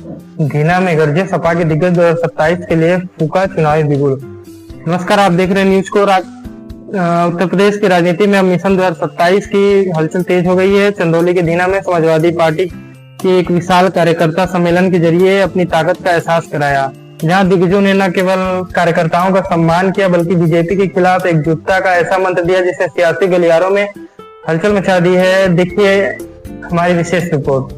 धीना में गरजे सपा के दिग्गज 2027 के लिए फूका चुनावी बिगुल। नमस्कार, आप देख रहे हैं न्यूज को। उत्तर प्रदेश की राजनीति में अब मिशन 2027 की हलचल तेज हो गई है। चंदौली के धीना में समाजवादी पार्टी की एक विशाल कार्यकर्ता सम्मेलन के जरिए अपनी ताकत का एहसास कराया, जहां दिग्गजों ने न केवल कार्यकर्ताओं का सम्मान किया बल्कि बीजेपी के खिलाफ एकजुटता का ऐसा मंत्र दिया जिसने सियासी गलियारों में हलचल मचा दी है। देखिए हमारी विशेष रिपोर्ट।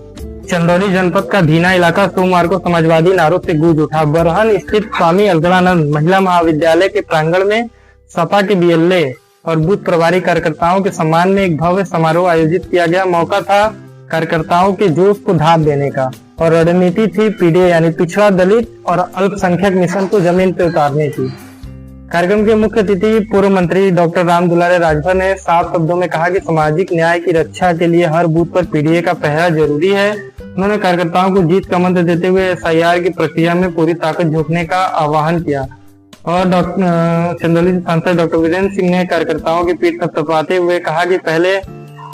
चंदौली जनपद का धीना इलाका सोमवार को समाजवादी नारों से गूंज उठा। बरहन स्थित स्वामी अलगड़ानंद महिला महाविद्यालय के प्रांगण में सपा के बीएलए और बूथ प्रभारी कार्यकर्ताओं के सम्मान में एक भव्य समारोह आयोजित किया गया। मौका था कार्यकर्ताओं के जोश को धार देने का और रणनीति थी पीडीए यानी पिछड़ा, दलित और अल्पसंख्यक मिशन को जमीन पर उतारने की। कार्यक्रम के मुख्य अतिथि पूर्व मंत्री डॉक्टर राम दुलारे राजभर ने साफ शब्दों में कहा कि सामाजिक न्याय की रक्षा के लिए हर बूथ पर पीडीए का पहरा जरूरी है। उन्होंने कार्यकर्ताओं को जीत का मंत्र देते हुए एसआईआर की प्रक्रिया में पूरी ताकत झोंकने का आह्वान किया और चंदौली से सांसद डॉक्टर वीरेंद्र सिंह ने कार्यकर्ताओं की पीठ थपथपाते हुए कहा कि पहले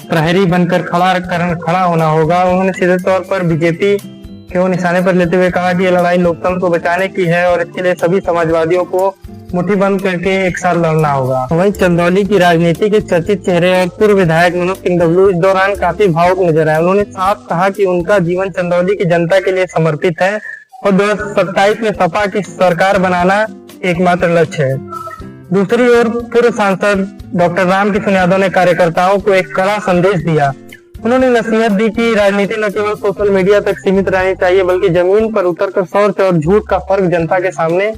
प्रहरी बनकर खड़ा होना होगा। उन्होंने सीधे तौर पर बीजेपी को निशाने पर लेते हुए कहा कि यह लड़ाई लोकतंत्र को बचाने की है और इसके लिए सभी समाजवादियों को मुट्ठी बंद करके एक साथ लड़ना होगा। वहीं चंदौली की राजनीति के चर्चित चेहरे और पूर्व विधायक मनोज सिंह डब्लू इस दौरान काफी भावुक नजर आए। उन्होंने साफ कहा कि उनका जीवन चंदौली की जनता के लिए समर्पित है और 2027 में सपा की सरकार बनाना एकमात्र लक्ष्य है। दूसरी ओर पूर्व सांसद डॉक्टर रामकिशन यादव ने कार्यकर्ताओं को एक कड़ा संदेश दिया। उन्होंने नसीहत दी कि राजनीति न केवल सोशल मीडिया तक सीमित रहनी चाहिए बल्कि जमीन पर उतरकर सच और झूठ का फर्क जनता के सामने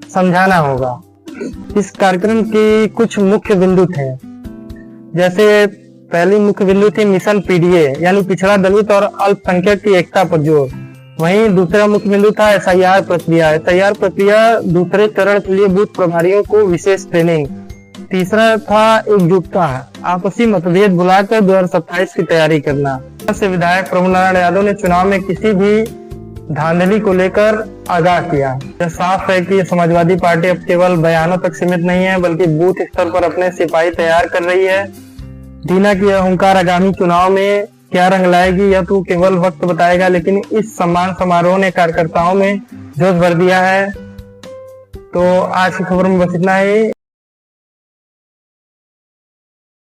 समझाना होगा। इस कार्यक्रम की कुछ मुख्य बिंदु थे, जैसे पहली मुख्य बिंदु थी मिशन पीडीए यानी पिछड़ा, दलित और अल्पसंख्यक की एकता पर जोर। वहीं दूसरा मुख्य बिंदु था एसआईआर प्रक्रिया। एसआईआर प्रक्रिया दूसरे चरण के लिए बूथ प्रभारियों को विशेष ट्रेनिंग। तीसरा था एकजुटता, आपसी मतभेद भुलाकर 2027 की तैयारी करना। से विधायक प्रभु नारायण यादव ने चुनाव में किसी भी धांधली को लेकर आगाह किया। यह साफ है कि समाजवादी पार्टी अब केवल बयानों तक सीमित नहीं है बल्कि बूथ स्तर पर अपने सिपाही तैयार कर रही है। धीना की यह हुंकार आगामी चुनाव में क्या रंग लाएगी यह तो केवल वक्त बताएगा, लेकिन इस सम्मान समारोह ने कार्यकर्ताओं में जोश भर दिया है। तो आज की खबर में बस इतना ही।